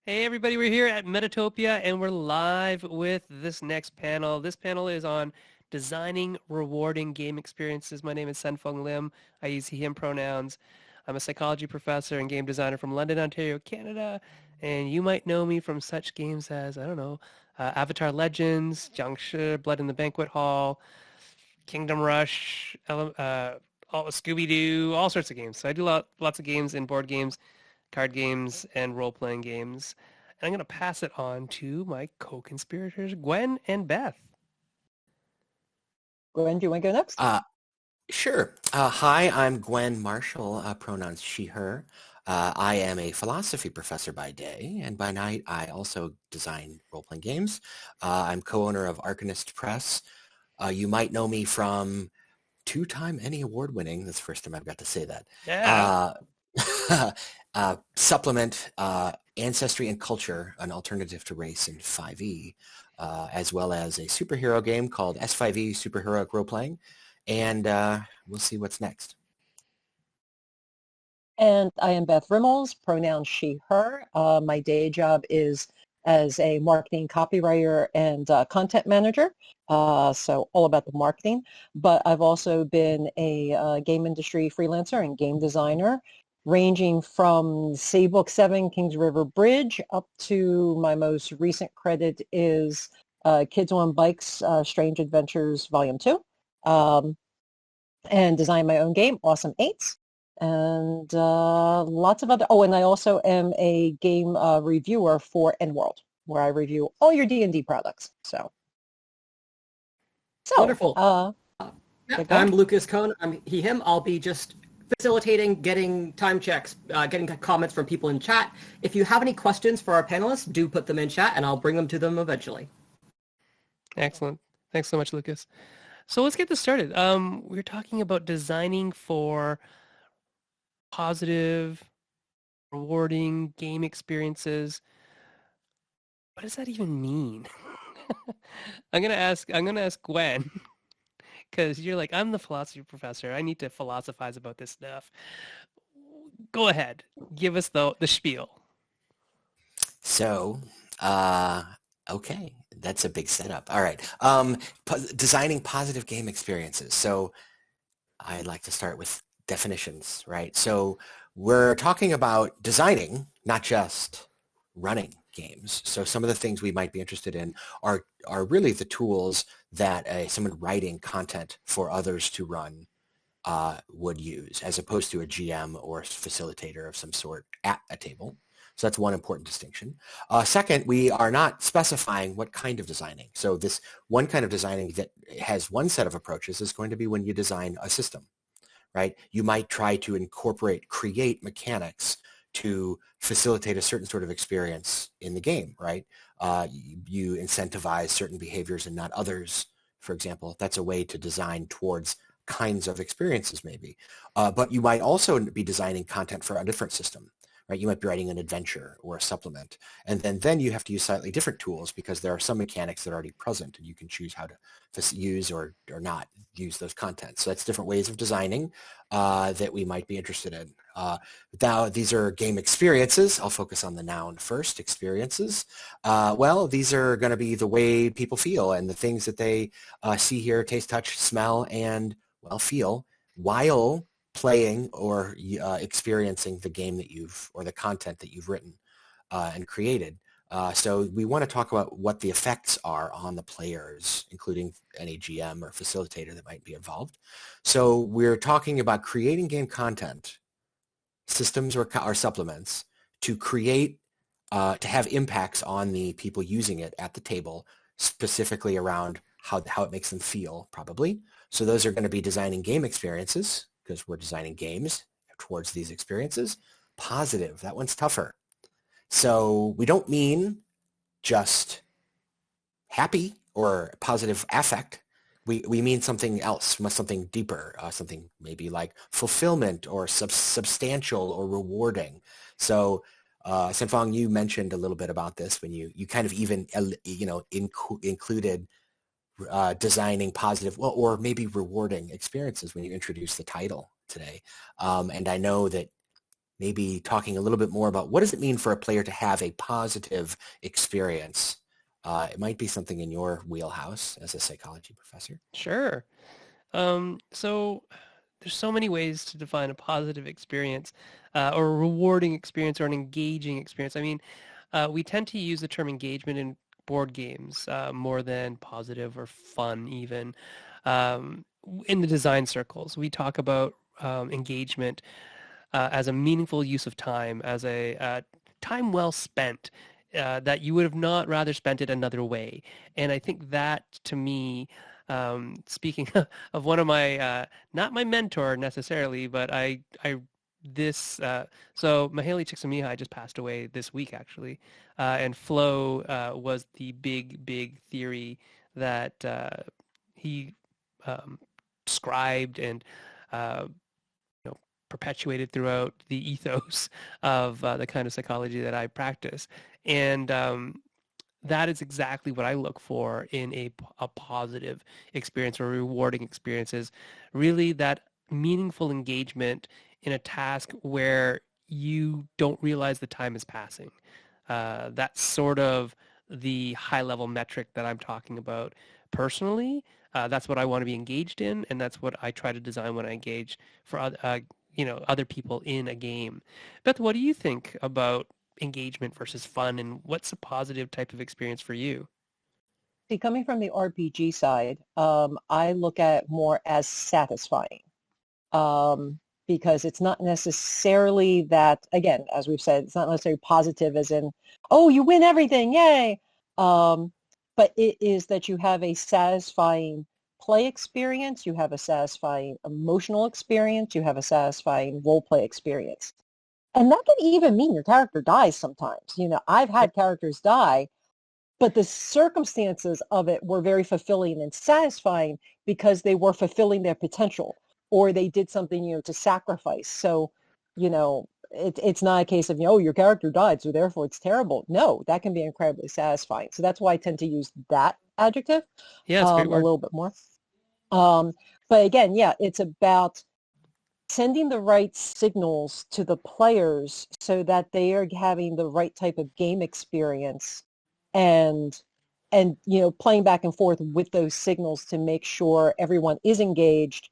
Hey everybody, we're here at Metatopia and we're live with this next panel. This panel is on designing rewarding game experiences. My name is Sen-Foong Lim. I use he, him pronouns. I'm a psychology professor and game designer from London, Ontario, Canada. And you might know me from such games as, I don't know, Avatar Legends, Jiangshi, Blood in the Banquet Hall, Kingdom Rush, Scooby-Doo, all sorts of games. So I do lots of games in board games, card games, and role-playing games. And I'm going to pass it on to my co-conspirators, Gwen and Beth. Gwen, do you want to go next? Sure. Hi, I'm Gwen Marshall, pronouns she, her. I am a philosophy professor by day, and by night I also design role-playing games. I'm co-owner of Arcanist Press. You might know me from two-time Emmy Award-winning, that's the first time I've got to say that, Yeah. supplement Ancestry and Culture, an alternative to race in 5e, as well as a superhero game called S5e, Superheroic Role-Playing. And we'll see what's next. And I am Beth Rimmels, pronouns she, her. My day job is as a marketing copywriter and content manager, so all about the marketing. But I've also been a game industry freelancer and game designer, ranging from Say Book 7, Kings River Bridge, up to my most recent credit is Kids on Bikes, Strange Adventures Volume 2. And design my own game, Awesome Eights, and lots of other. Oh, and I also am a game reviewer for EndWorld, where I review all your D&D products. So Wonderful. Yeah, I'm Lucas Cohn. I'm he, him. I'll be just facilitating, getting time checks, getting comments from people in chat. If you have any questions for our panelists, do put them in chat, and I'll bring them to them eventually. Excellent. Thanks so much, Lucas. So let's get this started. We're talking about designing for positive, rewarding game experiences. What does that even mean? I'm gonna ask Gwen, because you're like, I'm the philosophy professor. I need to philosophize about this stuff. Go ahead. Give us the spiel. So, okay, that's a big setup. All right. Designing positive game experiences. So I'd like to start with definitions, right? So we're talking about designing, not just running games. So some of the things we might be interested in are really the tools that someone writing content for others to run would use, as opposed to a GM or facilitator of some sort at a table. So that's one important distinction. Second, we are not specifying what kind of designing. So this one kind of designing that has one set of approaches is going to be when you design a system, right? You might try to create mechanics to facilitate a certain sort of experience in the game, right? You incentivize certain behaviors and not others, for example. That's a way to design towards kinds of experiences maybe. But you might also be designing content for a different system, right? You might be writing an adventure or a supplement. And then you have to use slightly different tools because there are some mechanics that are already present and you can choose how to use or not use those contents. So that's different ways of designing that we might be interested in. Now, these are game experiences. I'll focus on the noun first, experiences. Well, these are going to be the way people feel and the things that they see, hear, taste, touch, smell, and, well, feel while playing or experiencing the game that or the content that you've written and created. So we want to talk about what the effects are on the players, including any GM or facilitator that might be involved. So we're talking about creating game content, systems or supplements, to create, to have impacts on the people using it at the table, specifically around how it makes them feel, probably. So those are going to be designing game experiences, because we're designing games towards these experiences. Positive, that one's tougher. So we don't mean just happy or positive affect. We mean something else, something deeper, something maybe like fulfillment or substantial or rewarding. So Sen-Foong, you mentioned a little bit about this when you kind of even included designing positive, well, or maybe rewarding experiences when you introduced the title today. And I know that maybe talking a little bit more about what does it mean for a player to have a positive experience. It might be something in your wheelhouse as a psychology professor. Sure. So there's so many ways to define a positive experience or a rewarding experience or an engaging experience. I mean, we tend to use the term engagement in board games more than positive or fun even. In the design circles, we talk about engagement as a meaningful use of time, as a time well spent that you would have not rather spent it another way. And I think that, to me, speaking of one of my, not my mentor necessarily, but so Mihaly Csikszentmihalyi just passed away this week, actually, and flow was the big theory that he described and perpetuated throughout the ethos of the kind of psychology that I practice. And that is exactly what I look for in a positive experience or rewarding experiences. Really that meaningful engagement in a task where you don't realize the time is passing. That's sort of the high-level metric that I'm talking about personally. That's what I want to be engaged in, and that's what I try to design when I engage for other people in a game. Beth, what do you think about engagement versus fun, and what's a positive type of experience for you? See, coming from the RPG side, I look at more as satisfying because it's not necessarily that, again, as we've said, it's not necessarily positive as in, oh, you win everything, yay! But it is that you have a satisfying play experience, you have a satisfying emotional experience, you have a satisfying role play experience. And that can even mean your character dies sometimes. I've had characters die, but the circumstances of it were very fulfilling and satisfying because they were fulfilling their potential or they did something, to sacrifice. So, it's not a case of, your character died, so therefore it's terrible. No, that can be incredibly satisfying. So that's why I tend to use that adjective Yeah, it's a great a word. little bit more. But again, yeah, it's about sending the right signals to the players so that they are having the right type of game experience and playing back and forth with those signals to make sure everyone is engaged,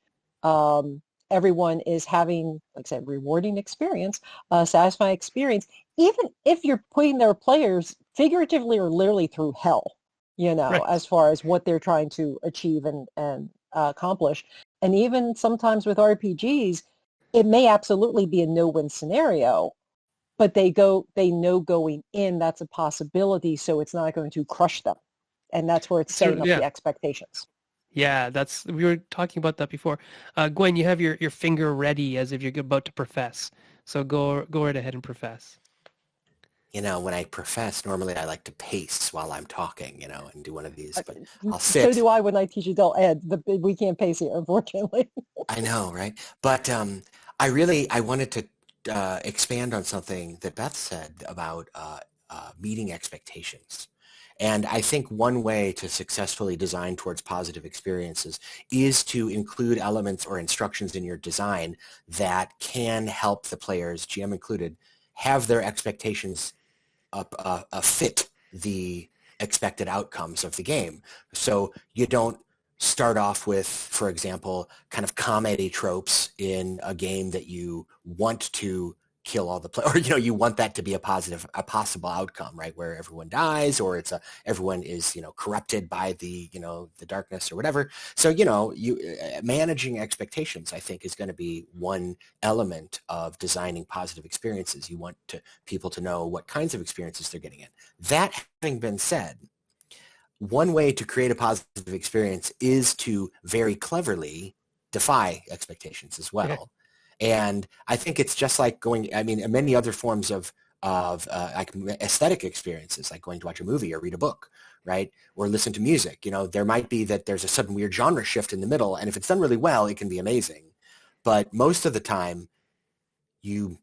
everyone is having, like I said, rewarding experience, satisfying experience, even if you're putting their players figuratively or literally through hell, Right. as far as what they're trying to achieve and accomplish. And even sometimes with RPGs, it may absolutely be a no-win scenario, but they know going in that's a possibility, so it's not going to crush them. And that's where it's setting up Yeah. the expectations. Yeah, we were talking about that before. Gwen, you have your finger ready as if you're about to profess. So go right ahead and profess. When I profess, normally I like to pace while I'm talking, and do one of these, but I'll So sit. do I when I teach adult ed. We can't pace here, unfortunately. I know, right? But I wanted to expand on something that Beth said about meeting expectations. And I think one way to successfully design towards positive experiences is to include elements or instructions in your design that can help the players, GM included, have their expectations fit the expected outcomes of the game. So you don't start off with, for example, kind of comedy tropes in a game that you want to kill all the players, or you want that to be a possible outcome, right? Where everyone dies, or everyone is corrupted by the the darkness or whatever. So managing expectations, I think, is going to be one element of designing positive experiences. You want people to know what kinds of experiences they're getting in. That having been said, one way to create a positive experience is to very cleverly defy expectations as well. And I think it's just like many other forms of like aesthetic experiences, like going to watch a movie or read a book, right? Or listen to music. There might be that there's a sudden weird genre shift in the middle, and if it's done really well, it can be amazing. But most of the time, you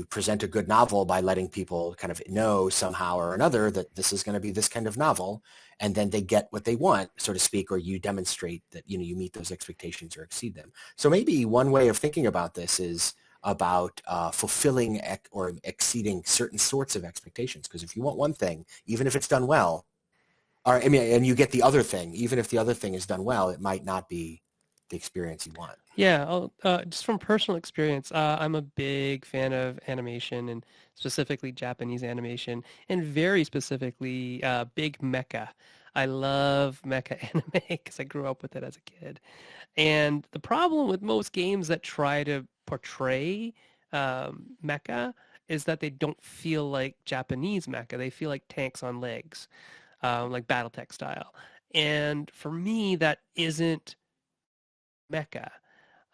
present a good novel by letting people kind of know somehow or another that this is going to be this kind of novel, and then they get what they want, so to speak, or you demonstrate that you meet those expectations or exceed them. So maybe one way of thinking about this is about fulfilling or exceeding certain sorts of expectations. Because if you want one thing, even if it's done well, or I mean, and you get the other thing, even if the other thing is done well, it might not be the experience you want. Yeah, just from personal experience, I'm a big fan of animation and specifically Japanese animation, and very specifically big mecha. I love mecha anime because I grew up with it as a kid. And the problem with most games that try to portray mecha is that they don't feel like Japanese mecha. They feel like tanks on legs, like BattleTech style. And for me, that isn't mecha.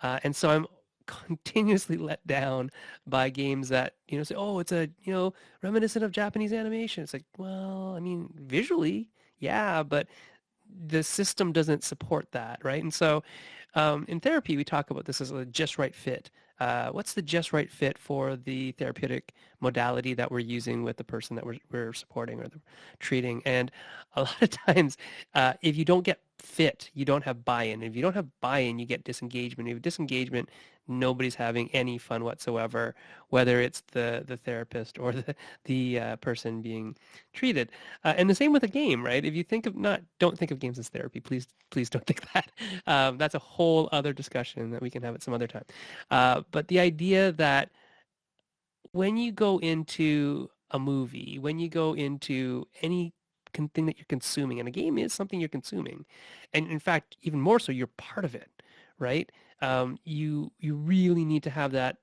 And so I'm continuously let down by games that, say, oh, it's a, reminiscent of Japanese animation. It's like, well, I mean, visually, yeah, but the system doesn't support that, right? And so in therapy, we talk about this as a just right fit. What's the just right fit for the therapeutic modality that we're using with the person that we're supporting or treating? And a lot of times, if you don't get fit, you don't have buy-in. If you don't have buy-in, you get disengagement. If you have disengagement, nobody's having any fun whatsoever, whether it's the therapist or the person being treated. And the same with a game, right? If you don't think of games as therapy, please don't think that. That's a whole other discussion that we can have at some other time. But the idea that when you go into a movie, when you go into any thing that you're consuming, and a game is something you're consuming, and in fact, even more so, you're part of it, right? You really need to have that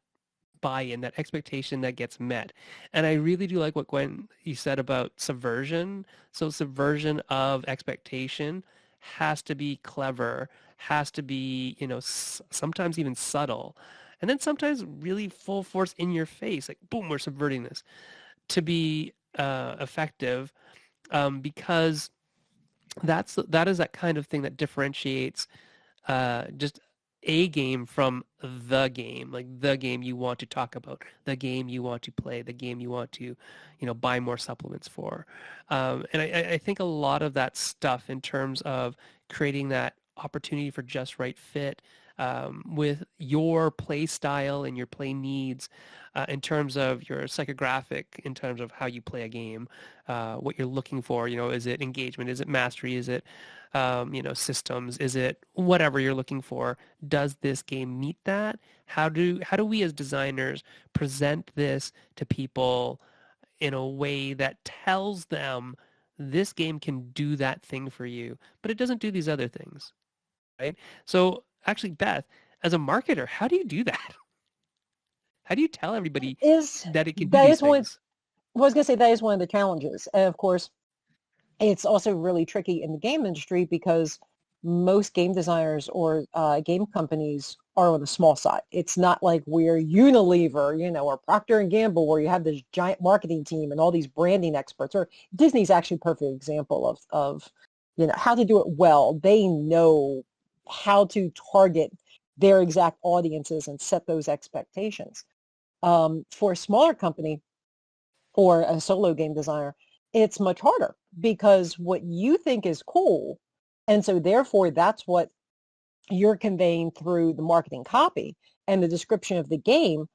buy-in, that expectation that gets met. And I really do like what Gwen, you said about subversion. So subversion of expectation has to be clever, has to be, sometimes even subtle. And then sometimes really full force in your face, like, boom, we're subverting this to be effective, because that is that kind of thing that differentiates just a game from the game, like the game you want to talk about, the game you want to play, the game you want to, buy more supplements for. And I think a lot of that stuff in terms of creating that opportunity for just right fit with your play style and your play needs, in terms of your psychographic, in terms of how you play a game, what you're looking for, is it engagement, is it mastery, is it systems, is it whatever you're looking for? Does this game meet that? How do we as designers present this to people in a way that tells them this game can do that thing for you, but it doesn't do these other things, right? So actually, Beth, as a marketer, how do you do that? How do you tell everybody that it can do these things? I was going to say that is one of the challenges. And of course, it's also really tricky in the game industry because most game designers or game companies are on the small side. It's not like we're Unilever, or Procter and Gamble, where you have this giant marketing team and all these branding experts. Or Disney's actually a perfect example of how to do it well. They know how to target their exact audiences and set those expectations. For a smaller company or a solo game designer, it's much harder because what you think is cool, and so therefore that's what you're conveying through the marketing copy and the description of the game,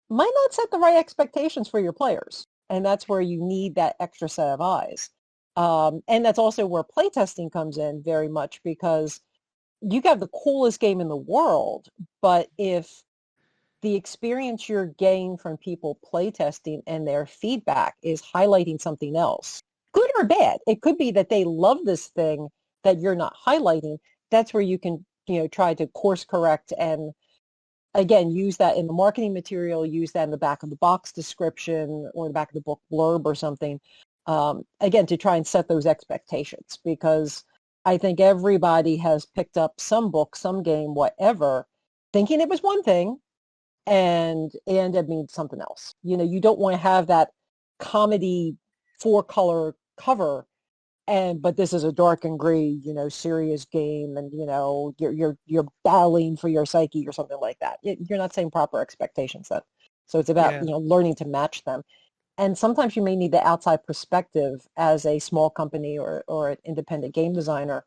might not set the right expectations for your players. And that's where you need that extra set of eyes. And that's also where playtesting comes in very much, because you got the coolest game in the world, but if the experience you're getting from people playtesting and their feedback is highlighting something else, good or bad, it could be that they love this thing that you're not highlighting. That's where you can, try to course correct and, again, use that in the marketing material, use that in the back of the box description or the back of the book blurb or something, again, to try and set those expectations, because I think everybody has picked up some book, some game, whatever, thinking it was one thing, and it ended up being something else. You don't want to have that comedy 4-color cover, but this is a dark and gray, serious game, and you're battling for your psyche or something like that. You're not setting proper expectations then. So it's about learning to match them. And sometimes you may need the outside perspective as a small company or an independent game designer,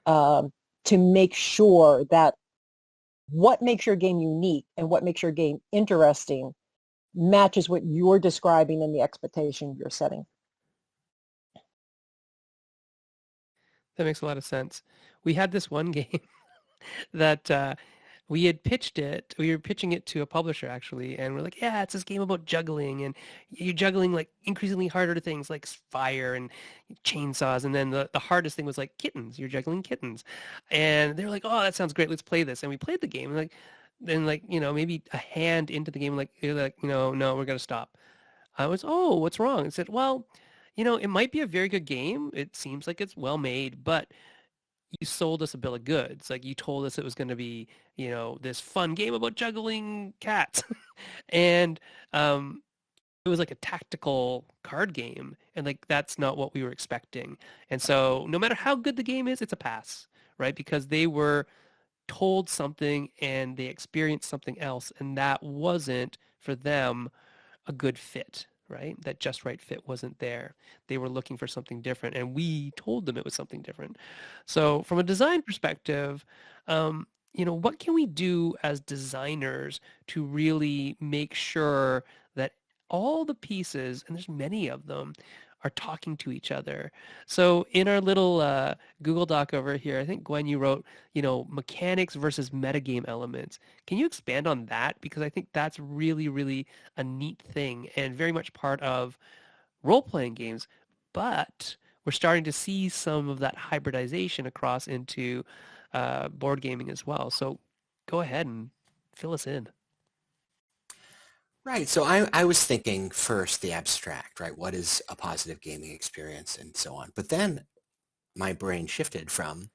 to make sure that what makes your game unique and what makes your game interesting matches what you're describing in the expectation you're setting. That makes a lot of sense. We had this one game that we had pitched it. We were pitching it to a publisher actually, and we're like, yeah, it's this game about juggling, and you're juggling like increasingly harder things like fire and chainsaws, and then the hardest thing was like kittens. You're juggling kittens, and they were like, oh, that sounds great. Let's play this. And we played the game, and like then like maybe a hand into the game, like you're like no, we're gonna stop. I was, oh, what's wrong? I said, well, it might be a very good game. It seems like it's well made, but you sold us a bill of goods. Like you told us it was going to be, this fun game about juggling cats. And it was like a tactical card game. And like, that's not what we were expecting. And so no matter how good the game is, it's a pass, right? Because they were told something and they experienced something else. And that wasn't for them a good fit, right? That just right fit wasn't there. They were looking for something different, and we told them it was something different. So from a design perspective, what can we do as designers to really make sure that all the pieces, and there's many of them, are talking to each other. So in our little Google Doc over here, I think Gwen, you wrote, mechanics versus metagame elements. Can you expand on that? Because I think that's really, really a neat thing and very much part of role-playing games. But we're starting to see some of that hybridization across into board gaming as well. So go ahead and fill us in. Right. So I was thinking first the abstract, right? What is a positive gaming experience and so on. But then my brain shifted from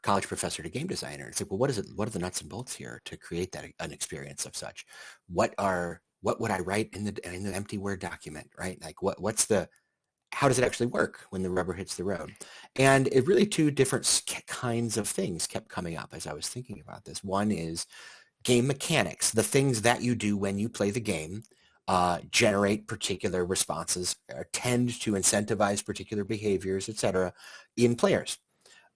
college professor to game designer. It's like, well, what is it? What are the nuts and bolts here to create an experience of such? What would I write in the empty Word document, right? Like how does it actually work when the rubber hits the road? And it really two different kinds of things kept coming up as I was thinking about this. One is game mechanics, the things that you do when you play the game generate particular responses, or tend to incentivize particular behaviors, etc., in players.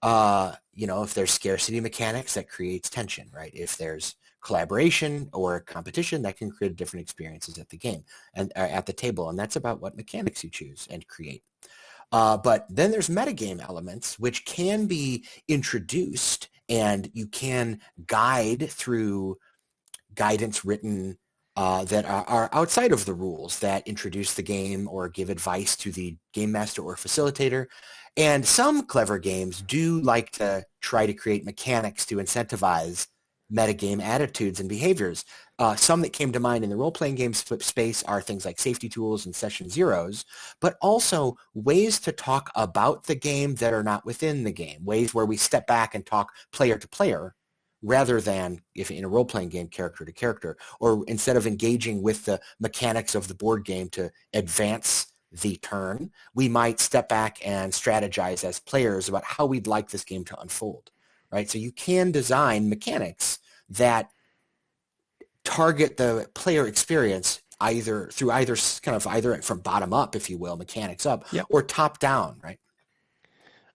If there's scarcity mechanics, that creates tension, right? If there's collaboration or competition, that can create different experiences at the game and at the table, and that's about what mechanics you choose and create. But then there's metagame elements, which can be introduced, and you can guide through guidance written that are outside of the rules that introduce the game or give advice to the game master or facilitator. And some clever games do like to try to create mechanics to incentivize metagame attitudes and behaviors. Some that came to mind in the role-playing game space are things like safety tools and session zeros, but also ways to talk about the game that are not within the game, ways where we step back and talk player to player rather than, if in a role-playing game, character to character, or instead of engaging with the mechanics of the board game to advance the turn, we might step back and strategize as players about how we'd like this game to unfold, right? So you can design mechanics that target the player experience either from bottom up, if you will, mechanics up, Yep. or top down, right?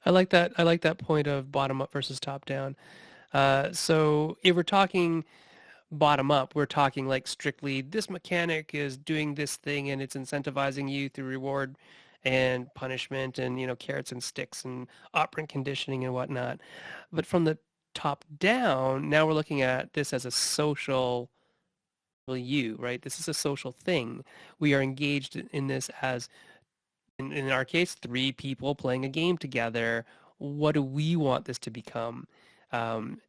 I like that. I like that point of bottom up versus top down. So if we're talking bottom up, we're talking like strictly this mechanic is doing this thing and it's incentivizing you through reward and punishment and, carrots and sticks and operant conditioning and whatnot. But from the top down, now we're looking at this as a social right? This is a social thing. We are engaged in this as, in our case, 3 people playing a game together. What do we want this to become?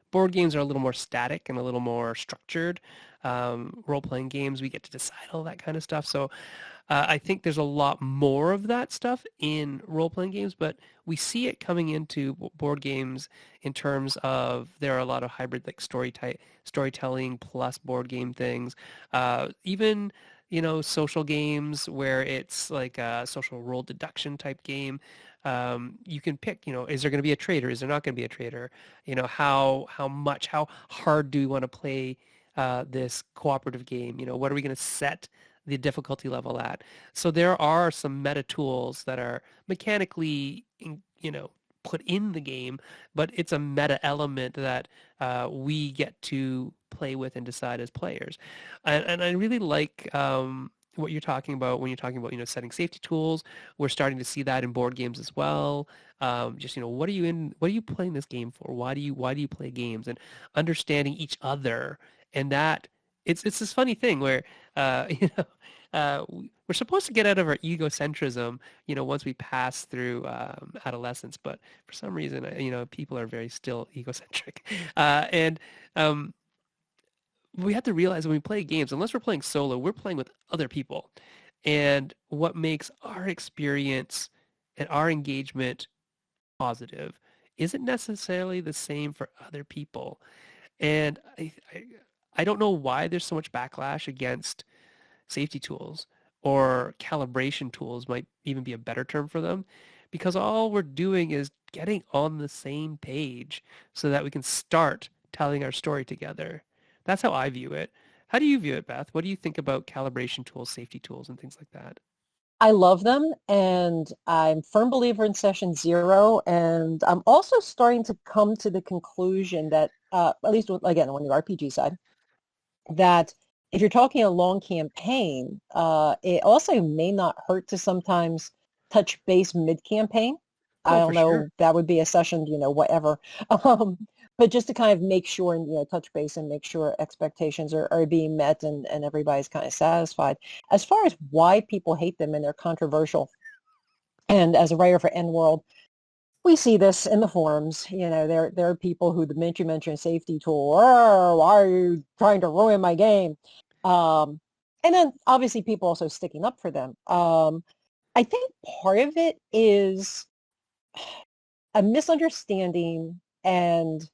Board games are a little more static and a little more structured. Role-playing games, we get to decide all that kind of stuff. So I think there's a lot more of that stuff in role-playing games, but we see it coming into board games in terms of there are a lot of hybrid like storytelling plus board game things. Even social games where it's like a social role deduction type game. You can pick, is there going to be a traitor? Is there not going to be a traitor? How hard do we want to play this cooperative game? What are we going to set the difficulty level at? So there are some meta tools that are mechanically, put in the game, but it's a meta element that we get to play with and decide as players. And I really like what you're talking about when you're talking about, setting safety tools. We're starting to see that in board games as well. Just, what are you playing this game for? Why do you play games? And understanding each other. And that it's this funny thing where, we're supposed to get out of our egocentrism, once we pass through adolescence. But for some reason, people are very still egocentric. And we have to realize when we play games, unless we're playing solo, we're playing with other people. And what makes our experience and our engagement positive isn't necessarily the same for other people. And I don't know why there's so much backlash against safety tools, or calibration tools might even be a better term for them, because all we're doing is getting on the same page so that we can start telling our story together. That's how I view it. How do you view it, Beth? What do you think about calibration tools, safety tools, and things like that? I love them, and I'm a firm believer in session zero, and I'm also starting to come to the conclusion that, at least, again, on the RPG side, that if you're talking a long campaign, it also may not hurt to sometimes touch base mid-campaign. I Oh, don't for know, sure. that would be a session, whatever. But just to kind of make sure and, touch base and make sure expectations are being met and everybody's kind of satisfied. As far as why people hate them and they're controversial, and as a writer for End World, we see this in the forums. There are people who, the minute you mention a safety tool, oh, why are you trying to ruin my game? And then obviously people also sticking up for them. I think part of it is a misunderstanding, and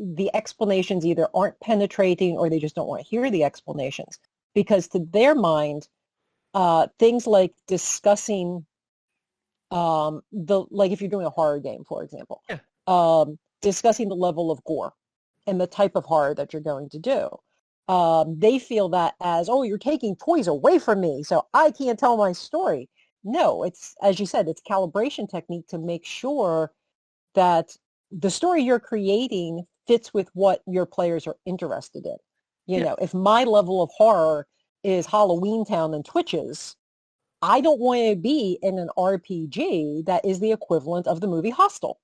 the explanations either aren't penetrating or they just don't want to hear the explanations, because to their mind, things like discussing like if you're doing a horror game, for example, Yeah. discussing the level of gore and the type of horror that you're going to do. They feel that as, oh, you're taking toys away from me, so I can't tell my story. No, it's, as you said, it's calibration technique to make sure that the story you're creating fits with what your players are interested in. Yeah. If my level of horror is Halloween Town and Twitches, I don't want to be in an RPG that is the equivalent of the movie Hostel.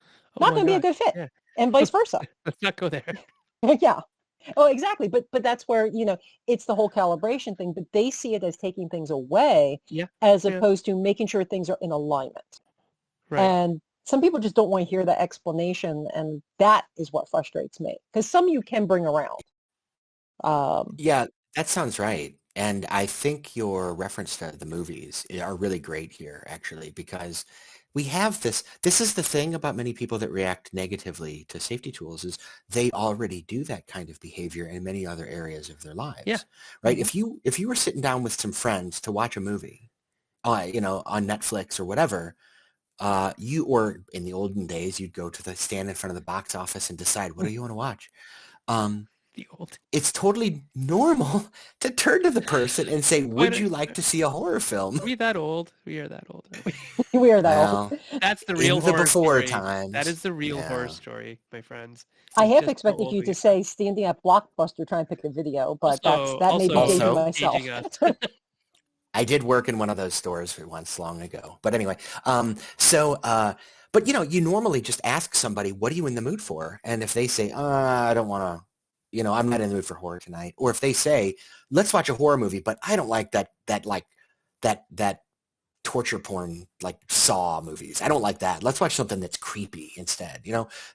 Oh Not my going to be a gosh. good fit, Yeah. and vice versa. Let's not go there. Yeah. Oh, exactly. But that's where, it's the whole calibration thing, but they see it as taking things away Yeah. as Yeah. opposed to making sure things are in alignment. Right. And some people just don't want to hear that explanation, and that is what frustrates me, because some you can bring around. Yeah, that sounds right. And I think your reference to the movies are really great here, actually, because we have this is the thing about many people that react negatively to safety tools, is they already do that kind of behavior in many other areas of their lives, Yeah. right? Mhm. If you were sitting down with some friends to watch a movie, on Netflix or whatever, or in the olden days, you'd go to stand in front of the box office and decide, what do you want to watch? The old. It's totally normal to turn to the person and say, Quite would a, you like to see a horror film? are we that old? We are that old, aren't we? We are that old. Well, That's the real in the horror before story. That times, is the real horror yeah. story, my friends. I It's half just how expected old you we to are. say standing at Blockbuster trying to pick a video, but that may be dating Also Also, myself. aging us. I did work in one of those stores once long ago. But anyway, but you normally just ask somebody, what are you in the mood for? And if they say, I don't want to, I'm not in the mood for horror tonight. Or if they say, let's watch a horror movie, but I don't like that torture porn, like Saw movies. I don't like that. Let's watch something that's creepy instead.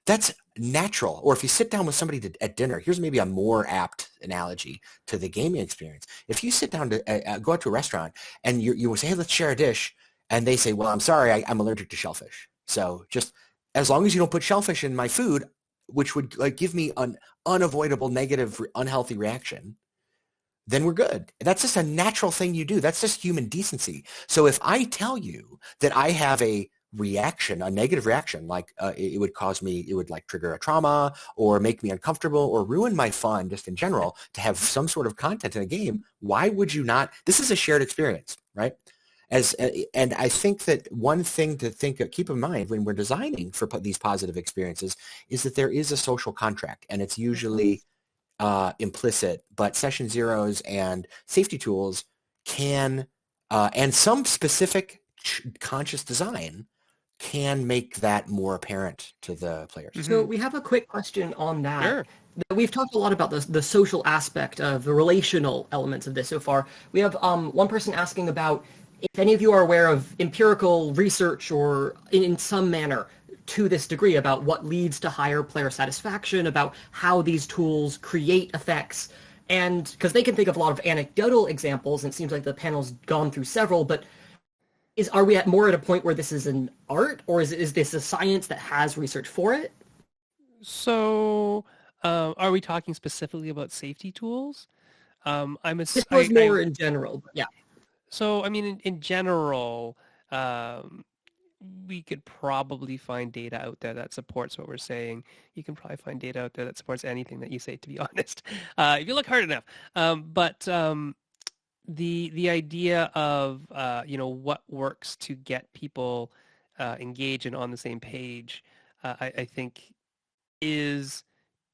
That's natural. Or if you sit down with somebody at dinner, here's maybe a more apt analogy to the gaming experience. If you sit down to go out to a restaurant and you say, hey, let's share a dish, and they say, well, I'm sorry, I'm allergic to shellfish. So just as long as you don't put shellfish in my food, which would give me an unavoidable negative, unhealthy reaction, then we're good. That's just a natural thing you do. That's just human decency. So if I tell you that I have a reaction, a negative reaction, like it would trigger a trauma or make me uncomfortable or ruin my fun just in general to have some sort of content in a game, why would you not? This is a shared experience, right? And I think that one thing to keep in mind when we're designing for these positive experiences is that there is a social contract, and it's usually implicit. But session zeros and safety tools can, and some specific conscious design can make that more apparent to the players. So we have a quick question on that. Sure. We've talked a lot about the social aspect of the relational elements of this so far. We have one person asking about if any of you are aware of empirical research or in some manner to this degree about what leads to higher player satisfaction, about how these tools create effects. And because they can think of a lot of anecdotal examples, and it seems like the panel's gone through several, but are we more at a point where this is an art, or is this a science that has research for it? So, are we talking specifically about safety tools? This was more in general, but yeah. So, I mean, in general, we could probably find data out there that supports what we're saying. You can probably find data out there that supports anything that you say, to be honest, if you look hard enough. But the idea of what works to get people engaged and on the same page, I think, is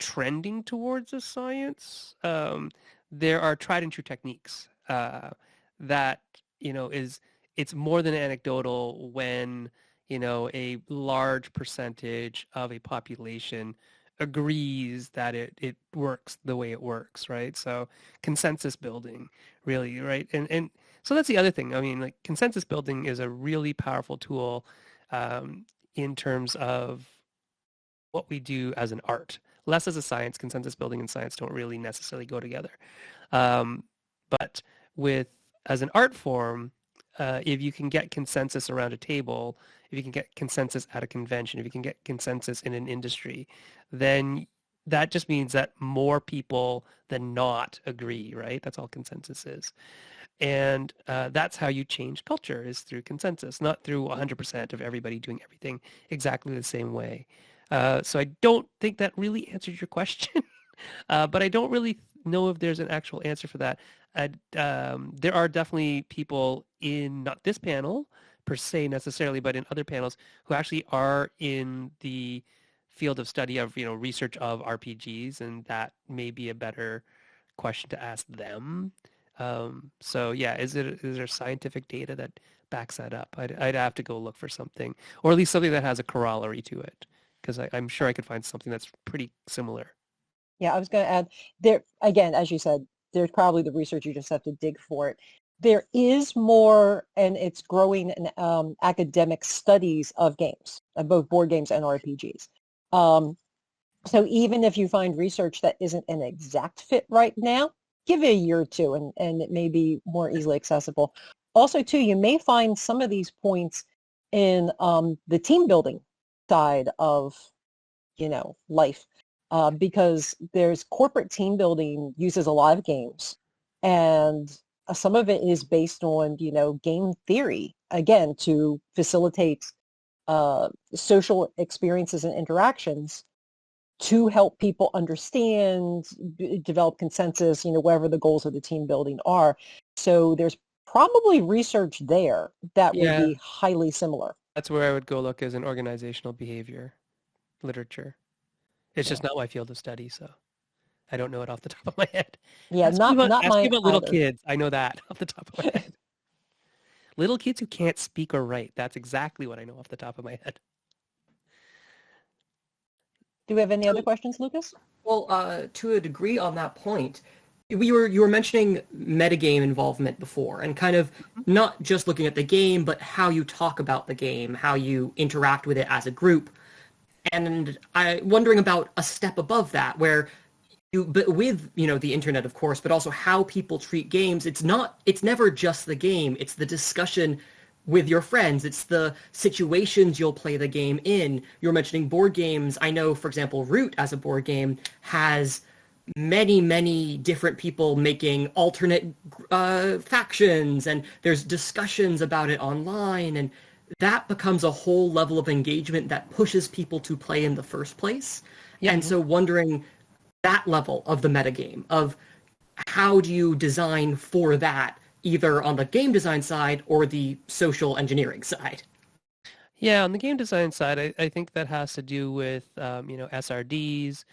trending towards a science. There are tried and true techniques that it's more than anecdotal when a large percentage of a population agrees that it works the way it works, right? So consensus building, really, right? And so that's the other thing. I mean, like, consensus building is a really powerful tool in terms of what we do as an art, less as a science. Consensus building and science don't really necessarily go together. But as an art form, if you can get consensus around a table, if you can get consensus at a convention, if you can get consensus in an industry, then that just means that more people than not agree, right? That's all consensus is. And that's how you change culture, is through consensus, not through 100% of everybody doing everything exactly the same way. So I don't think that really answered your question, but I don't really know if there's an actual answer for that. There are definitely people in, not this panel per se necessarily, but in other panels who actually are in the field of study of, research of RPGs, and that may be a better question to ask them. So yeah, is there scientific data that backs that up? I'd have to go look for something, or at least something that has a corollary to it, because I'm sure I could find something that's pretty similar. Yeah, I was going to add there again, as you said, there's probably the research, you just have to dig for it. There is more, and it's growing in academic studies of games, of both board games and RPGs. So even if you find research that isn't an exact fit right now, give it a year or two, and it may be more easily accessible. Also, too, you may find some of these points in the team building side of, life. Because there's corporate team building uses a lot of games, and some of it is based on, game theory, again, to facilitate social experiences and interactions to help people understand, develop consensus, whatever the goals of the team building are. So there's probably research there that would be highly similar. That's where I would go look, as an organizational behavior literature. It's just not my field of study, so I don't know it off the top of my head. Yeah, ask not me mine about little either. kids. I know that off the top of my head. Little kids who can't speak or write. That's exactly what I know off the top of my head. Do we have any other questions, Lucas? Well, to a degree on that point, you were mentioning metagame involvement before, and kind of not just looking at the game, but how you talk about the game, how you interact with it as a group. And I'm wondering about a step above that, where but with, the internet, of course, but also how people treat games. It's never just the game. It's the discussion with your friends. It's the situations you'll play the game in. You were mentioning board games. I know, for example, Root as a board game has many, many different people making alternate factions, and there's discussions about it online, and that becomes a whole level of engagement that pushes people to play in the first place. Yeah. And so wondering that level of the metagame, of how do you design for that either on the game design side or the social engineering side. Yeah, on the game design side, I think that has to do with SRDs,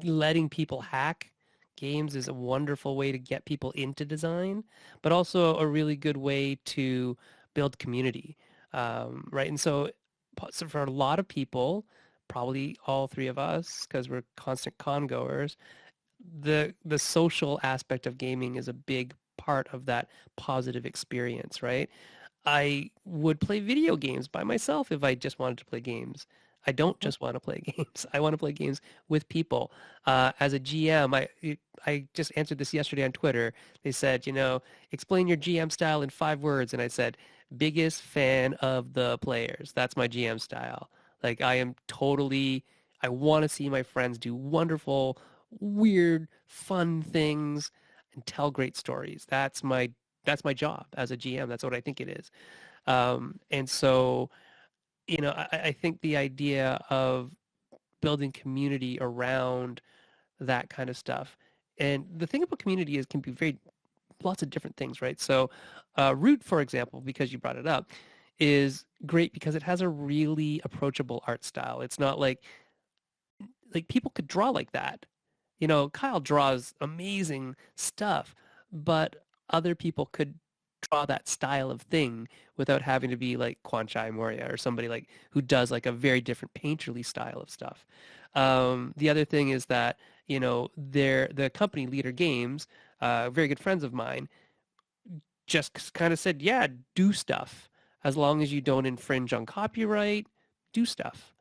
letting people hack games is a wonderful way to get people into design, but also a really good way to build community, right? And so for a lot of people, probably all three of us, because we're constant con goers, the social aspect of gaming is a big part of that positive experience, right? I would play video games by myself if I just wanted to play games. I don't just want to play games. I want to play games with people. As a GM, I just answered this yesterday on Twitter. They said, explain your GM style in 5 words, and I said, biggest fan of the players. That's my GM style. Like I want to see my friends do wonderful, weird, fun things and tell great stories. That's my job as a GM. That's what I think it is. And so, I think the idea of building community around that kind of stuff. And the thing about community is can be lots of different things, right? So Root, for example, because you brought it up, is great because it has a really approachable art style. It's not like people could draw like that. Kyle draws amazing stuff, but other people could draw that style of thing without having to be like Kwanchai Moria or somebody like who does like a very different painterly style of stuff. The other thing is that, the company Leader Games, very good friends of mine, just kind of said, yeah, do stuff. As long as you don't infringe on copyright, do stuff,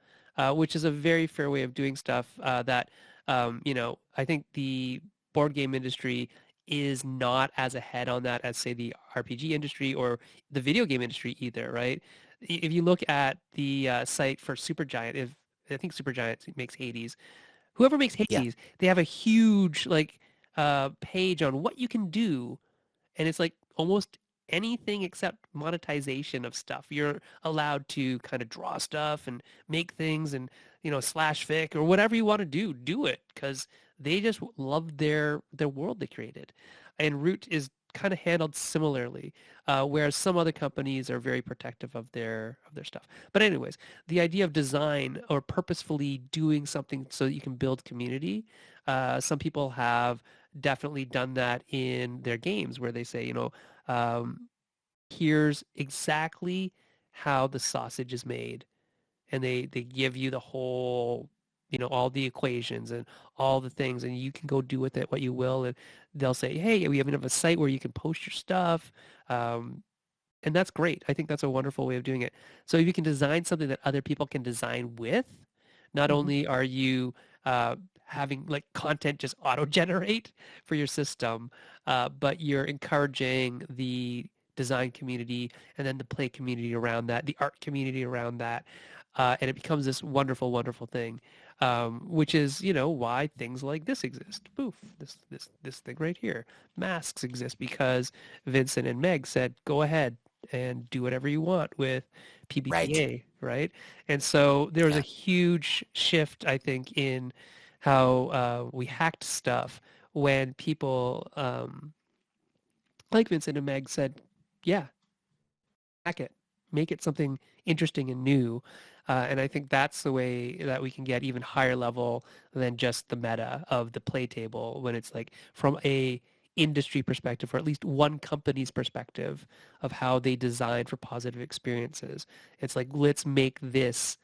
which is a very fair way of doing stuff that, I think the board game industry is not as ahead on that as, say, the RPG industry or the video game industry either, right? If you look at the site for Supergiant, I think Supergiant makes Hades, whoever makes Yeah. Hades, they have a huge page on what you can do, and it's like almost anything except monetization of stuff. You're allowed to kind of draw stuff and make things and, slash fic or whatever you want to do it because they just love their world they created. And Root is kind of handled similarly, whereas some other companies are very protective of their stuff. But anyways, the idea of design or purposefully doing something so that you can build community, some people have definitely done that in their games where they say, here's exactly how the sausage is made. And they give you the whole, all the equations and all the things, and you can go do with it what you will. And they'll say, hey, we have a site where you can post your stuff. And that's great. I think that's a wonderful way of doing it. So if you can design something that other people can design with, not only are you having like content just auto-generate for your system, but you're encouraging the design community and then the play community around that, the art community around that, and it becomes this wonderful, wonderful thing, which is, why things like this exist. Poof, this thing right here. Masks exist because Vincent and Meg said, go ahead and do whatever you want with PBTA, right? And so there was a huge shift, I think, in how we hacked stuff when people like Vincent and Meg said, yeah, hack it, make it something interesting and new. And I think that's the way that we can get even higher level than just the meta of the play table when it's like from a industry perspective, or at least one company's perspective of how they design for positive experiences. It's like, let's make this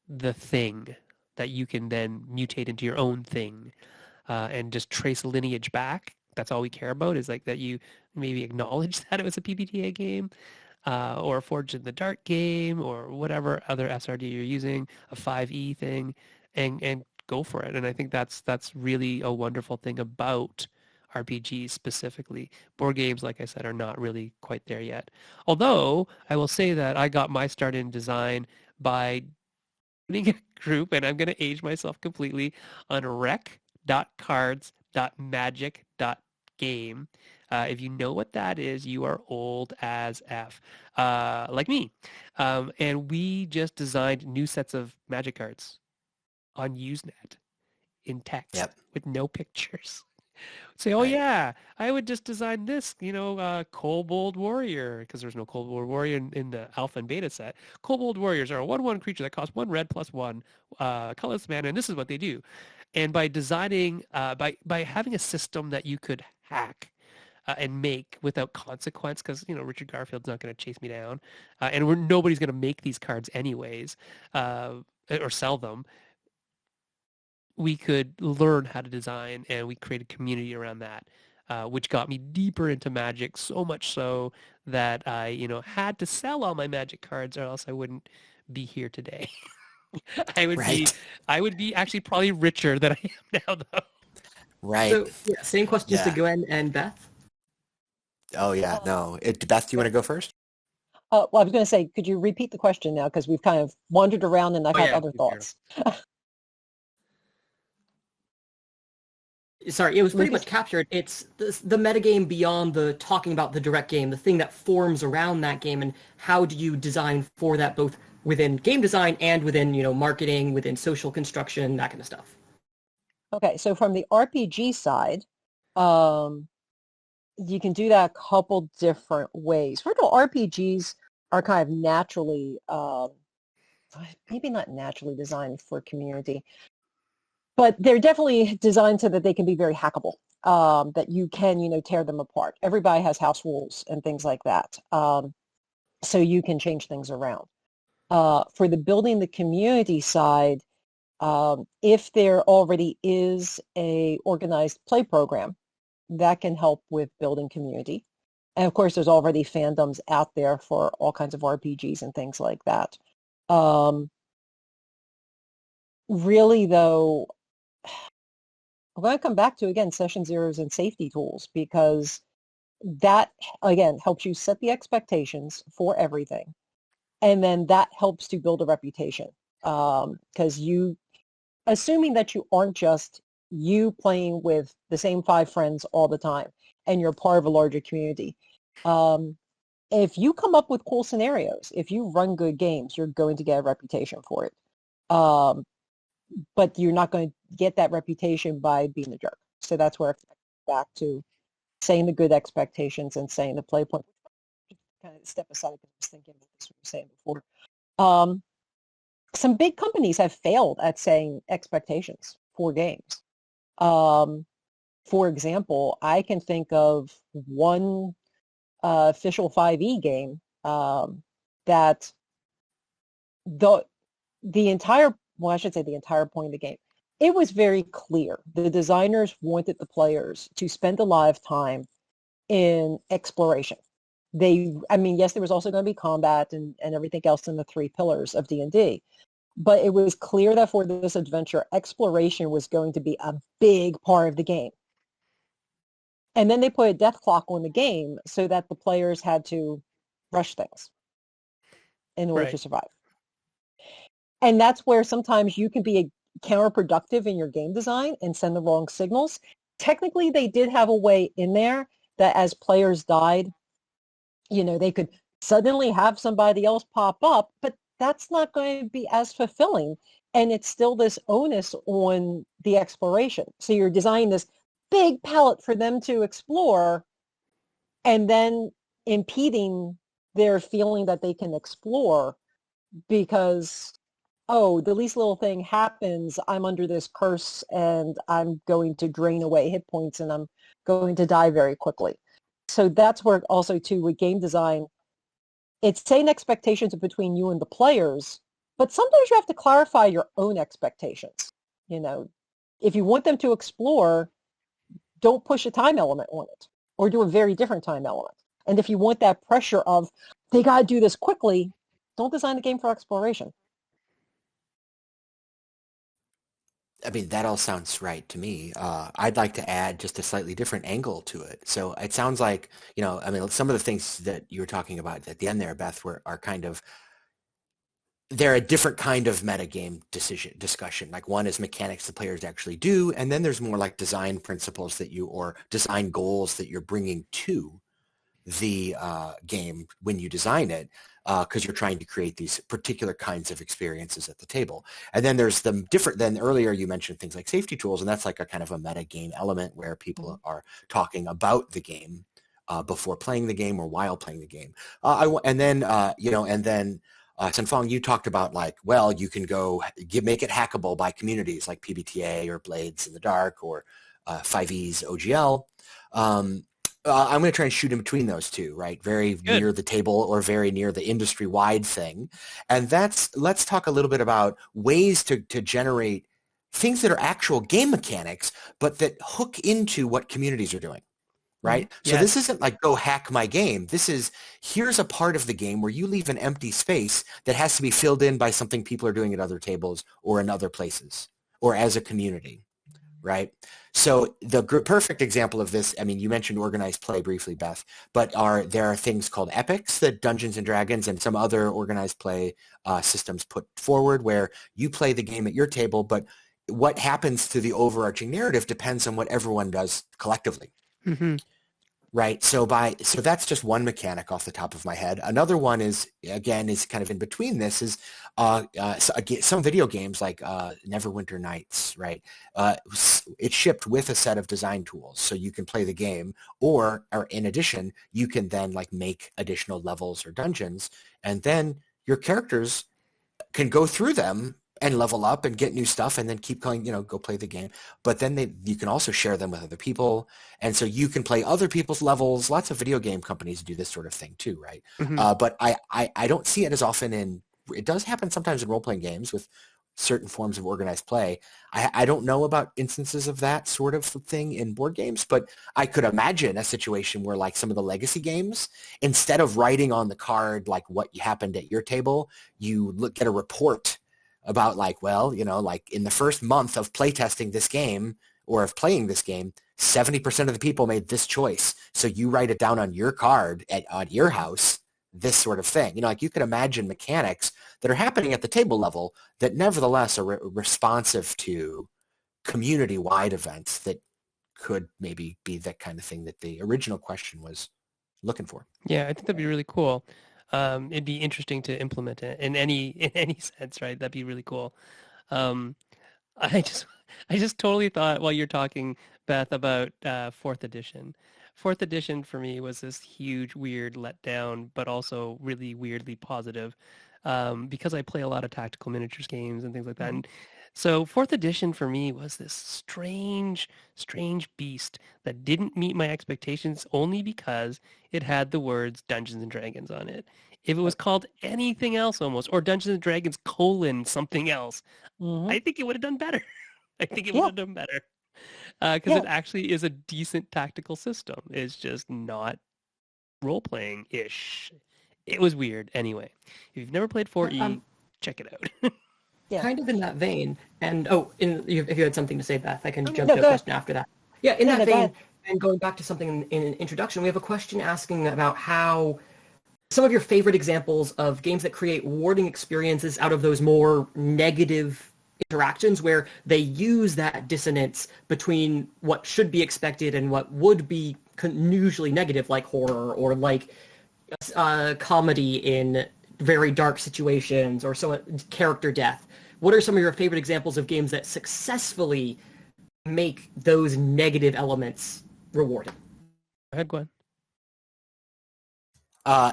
the thing that you can then mutate into your own thing, and just trace lineage back. That's all we care about, is like that you maybe acknowledge that it was a PBTA game, or a Forged in the Dark game, or whatever other SRD you're using, a 5e thing, and go for it. And I think that's really a wonderful thing about RPGs specifically. Board games, like I said, are not really quite there yet. Although I will say that I got my start in design by joining a group, and I'm going to age myself completely, on rec.cards.magic.game. If you know what that is, you are old as F, like me. And we just designed new sets of magic cards on Usenet in text with no pictures. Say, oh Right. yeah, I would just design this, Kobold Warrior, because there's no Kobold Warrior in the alpha and beta set. Kobold Warriors are a 1/1 creature that costs 1 red plus 1 colorless mana, and this is what they do. And by designing, by having a system that you could hack and make without consequence, because Richard Garfield's not going to chase me down, and nobody's going to make these cards anyways, or sell them. We could learn how to design, and we created community around that, which got me deeper into Magic, so much so that I, had to sell all my Magic cards, or else I wouldn't be here today. I would be, Right. I would be actually probably richer than I am now, though. Right. So yeah, same questions to Yeah. Gwen and Beth. Oh yeah. No. Beth, do you want to go first? Well, I was going to say, could you repeat the question now? Because we've kind of wandered around and I've had yeah, other please do. thoughts. Sorry, it was pretty Lucas? much captured. It's the metagame beyond the talking about the direct game, the thing that forms around that game, and how do you design for that both within game design and within, marketing, within social construction, that kind of stuff. Okay, so from the RPG side, you can do that a couple different ways. First of all, RPGs are kind of naturally, maybe not naturally designed for community, but they're definitely designed so that they can be very hackable, that you can, tear them apart. Everybody has house rules and things like that, so you can change things around. For the building the community side, if there already is a organized play program, that can help with building community. And of course, there's already fandoms out there for all kinds of RPGs and things like that. Really, though, I'm going to come back to, again, session zeros and safety tools, because that, again, helps you set the expectations for everything. And then that helps to build a reputation, because assuming that you aren't just you playing with the same 5 friends all the time and you're part of a larger community. If you come up with cool scenarios, if you run good games, you're going to get a reputation for it. But you're not going to get that reputation by being a jerk. So that's where it's back to saying the good expectations and saying the play point. Kind of step aside because I was thinking about this, what you were saying before. Some big companies have failed at saying expectations for games. For example, I can think of one official 5e game that the entire, well, I should say the entire point of the game, it was very clear. The designers wanted the players to spend a lot of time in exploration. Yes, there was also going to be combat and everything else in the 3 pillars of D&D. But it was clear that for this adventure, exploration was going to be a big part of the game. And then they put a death clock on the game so that the players had to rush things in order to survive. And that's where sometimes you can be counterproductive in your game design and send the wrong signals. Technically, they did have a way in there that as players died, they could suddenly have somebody else pop up, but that's not going to be as fulfilling. And it's still this onus on the exploration. So you're designing this big palette for them to explore and then impeding their feeling that they can explore because, oh, the least little thing happens, I'm under this curse and I'm going to drain away hit points and I'm going to die very quickly. So that's where also too with game design, it's setting expectations between you and the players, but sometimes you have to clarify your own expectations. If you want them to explore, don't push a time element on it or do a very different time element. And if you want that pressure of, they got to do this quickly, don't design the game for exploration. I mean, that all sounds right to me. I'd like to add just a slightly different angle to it. So it sounds like, some of the things that you were talking about at the end there, Beth, are kind of, they're a different kind of metagame discussion. Like one is mechanics the players actually do, and then there's more like design principles or design goals that you're bringing to the game when you design it. because you're trying to create these particular kinds of experiences at the table. And then there's them different. Then earlier you mentioned things like safety tools, and that's like a kind of a meta game element where people are talking about the game before playing the game or while playing the game. Sen-Foong, you talked about like, well, you can go make it hackable by communities like PBTA or Blades in the Dark or 5e's OGL. I'm going to try and shoot in between those two, right? Very Good. near the table or very near the industry-wide thing. And let's talk a little bit about ways to generate things that are actual game mechanics, but that hook into what communities are doing, right? Mm-hmm. So this isn't like, go hack my game. This is, here's a part of the game where you leave an empty space that has to be filled in by something people are doing at other tables or in other places or as a community, right? So the perfect example of this, I mean, you mentioned organized play briefly, Beth, but there are things called epics that Dungeons & Dragons and some other organized play systems put forward where you play the game at your table, but what happens to the overarching narrative depends on what everyone does collectively. Mm-hmm. Right. So that's just one mechanic off the top of my head. Another one is kind of in between this is some video games like Neverwinter Nights. Right. It shipped with a set of design tools so you can play the game or in addition, you can then like make additional levels or dungeons and then your characters can go through them and level up and get new stuff and then keep going, go play the game. But then you can also share them with other people. And so you can play other people's levels. Lots of video game companies do this sort of thing too, right? Mm-hmm. But I don't see it as often it does happen sometimes in role-playing games with certain forms of organized play. I don't know about instances of that sort of thing in board games, but I could imagine a situation where like some of the legacy games, instead of writing on the card like what happened at your table, you get a report about like, well, like in the first month of playtesting this game or of playing this game, 70% of the people made this choice. So you write it down on your card at your house, this sort of thing. Like you could imagine mechanics that are happening at the table level that nevertheless are responsive to community-wide events that could maybe be that kind of thing that the original question was looking for. Yeah, I think that'd be really cool. It'd be interesting to implement it in any sense, right? That'd be really cool. I just totally thought while you're talking, Beth, about fourth edition. Fourth edition for me was this huge, weird letdown, but also really weirdly positive because I play a lot of tactical miniatures games and things like that. And so fourth edition for me was this strange beast that didn't meet my expectations only because it had the words Dungeons and Dragons on it. If it was called anything else almost, or Dungeons and Dragons : something else, I think it would have done better. I think it would have done better. Because it actually is a decent tactical system. It's just not role-playing-ish. It was weird. Anyway, if you've never played 4E, check it out. Kind of in that vein, and if you had something to say, Beth, I can jump to a question after that. Yeah, in that vein, and going back to something in an introduction, we have a question asking about how some of your favorite examples of games that create rewarding experiences out of those more negative interactions where they use that dissonance between what should be expected and what would be usually negative, like horror or like comedy in very dark situations or character death. What are some of your favorite examples of games that successfully make those negative elements rewarding? Go ahead, Gwen.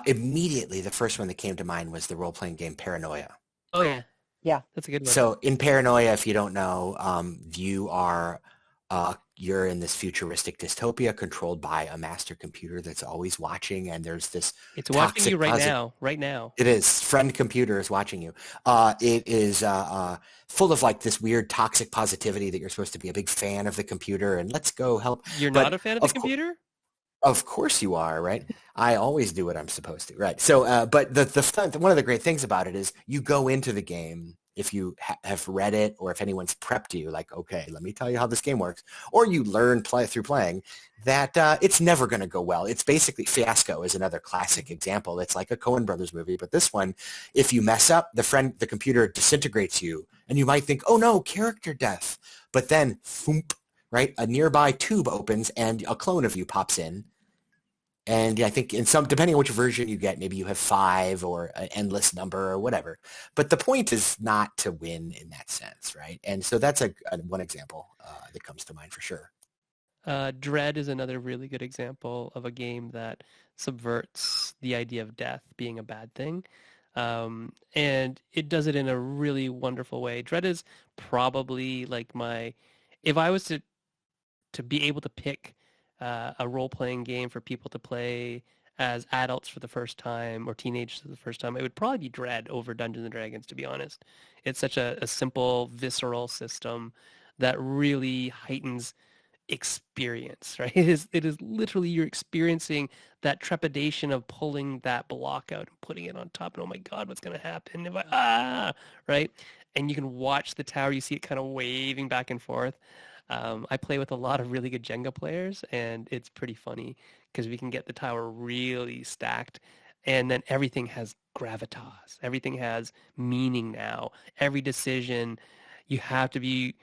Immediately, the first one that came to mind was the role-playing game Paranoia. Oh, yeah. Yeah. That's a good one. So in Paranoia, if you don't know, you're in this futuristic dystopia controlled by a master computer that's always watching, and there's this It's watching you right now. It is. Friend computer is watching you. It is full of like this weird toxic positivity that you're supposed to be a big fan of the computer and let's go help. You're not a fan of the computer? Of course you are, right? I always do what I'm supposed to, right? So, but one of the great things about it is you go into the game if you have read it or if anyone's prepped you, like, okay, let me tell you how this game works, or you learn through playing that it's never going to go well. It's basically Fiasco is another classic example. It's like a Coen Brothers movie, but this one, if you mess up, the computer disintegrates you, and you might think, oh no, character death, but then, thump, right, a nearby tube opens and a clone of you pops in. And I think in some, depending on which version you get, maybe you have 5 or an endless number or whatever. But the point is not to win in that sense, right? And so that's one example that comes to mind for sure. Dread is another really good example of a game that subverts the idea of death being a bad thing. And it does it in a really wonderful way. Dread is probably like if I was to be able to pick a role-playing game for people to play as adults for the first time or teenagers for the first time, it would probably be Dread over Dungeons and Dragons, to be honest. It's such a simple, visceral system that really heightens experience, right? It is literally you're experiencing that trepidation of pulling that block out and putting it on top, and oh my God, what's going to happen if right? And you can watch the tower, you see it kind of waving back and forth. I play with a lot of really good Jenga players, and it's pretty funny because we can get the tower really stacked, and then everything has gravitas. Everything has meaning now. Every decision, you have to be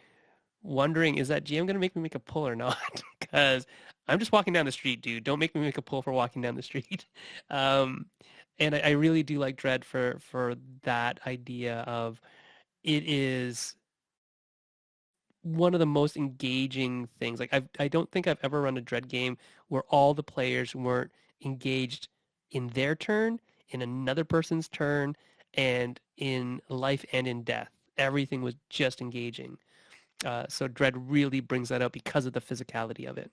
wondering, is that GM going to make me make a pull or not? Because I'm just walking down the street, dude. Don't make me make a pull for walking down the street. And I really do like Dread for that idea of it is one of the most engaging things. Like I don't think I've ever run a Dread game where all the players weren't engaged in their turn, in another person's turn, and in life and in death. Everything was just engaging. So Dread really brings that out because of the physicality of it.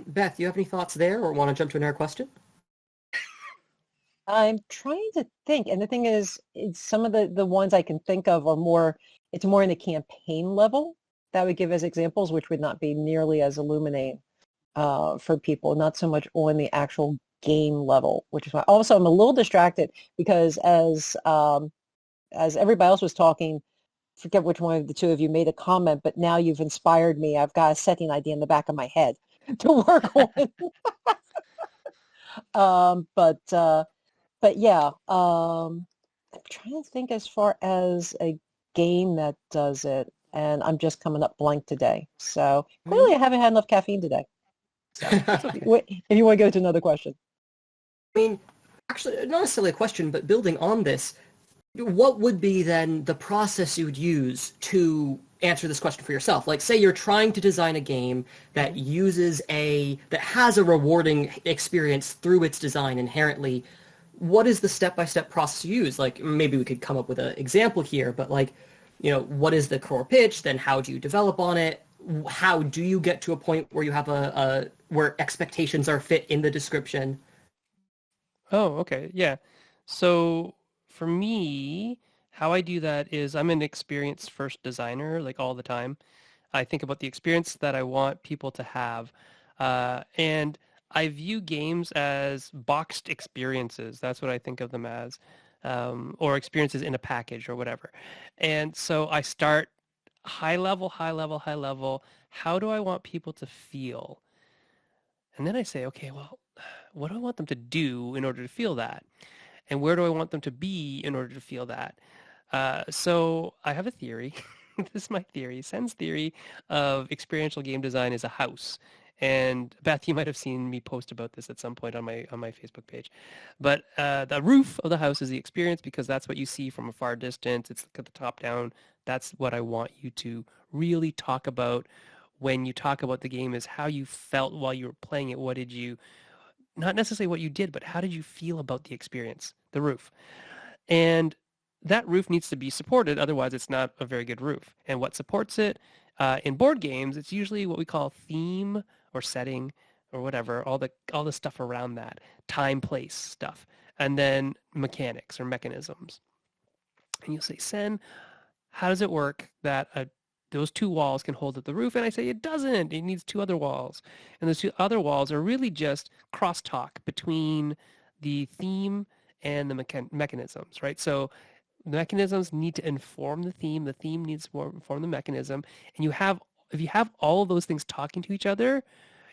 Beth, you have any thoughts there, or want to jump to another question? I'm trying to think, and the thing is, some of the ones I can think of are more, it's more in the campaign level that I would give as examples, which would not be nearly as illuminating for people, not so much on the actual game level, which is why also I'm a little distracted because as everybody else was talking, forget which one of the two of you made a comment, but now you've inspired me. I've got a setting idea in the back of my head to work on. But yeah, I'm trying to think as far as a game that does it, and I'm just coming up blank today. So clearly I haven't had enough caffeine today. So, if you want to go to another question. I mean, actually, not necessarily a question, but building on this, what would be then the process you would use to answer this question for yourself? Like, say you're trying to design a game that that has a rewarding experience through its design inherently. What is the step-by-step process you use? Like, maybe we could come up with an example here, but like, what is the core pitch? Then how do you develop on it? How do you get to a point where you have where expectations are fit in the description? Oh, okay. Yeah. So for me, how I do that is I'm an experienced first designer, like all the time. I think about the experience that I want people to have. And I view games as boxed experiences. That's what I think of them as, or experiences in a package or whatever. And so I start high level, high level, high level. How do I want people to feel? And then I say, okay, well, what do I want them to do in order to feel that? And where do I want them to be in order to feel that? So I have a theory. This is my theory. Sen's theory of experiential game design is a house. And Beth, you might have seen me post about this at some point on my Facebook page. But the roof of the house is the experience because that's what you see from a far distance. It's at the top down. That's what I want you to really talk about when you talk about the game is how you felt while you were playing it. What did you, not necessarily what you did, but how did you feel about the experience, the roof? And that roof needs to be supported. Otherwise, it's not a very good roof. And what supports it in board games, it's usually what we call theme or setting or whatever, all the stuff around that, time, place stuff, and then mechanics or mechanisms. And you'll say, Sen, how does it work that those two walls can hold up the roof? And I say, it doesn't. It needs two other walls. And those two other walls are really just crosstalk between the theme and the mechanisms, right? So the mechanisms need to inform the theme. The theme needs to inform the mechanism. And if you have all of those things talking to each other,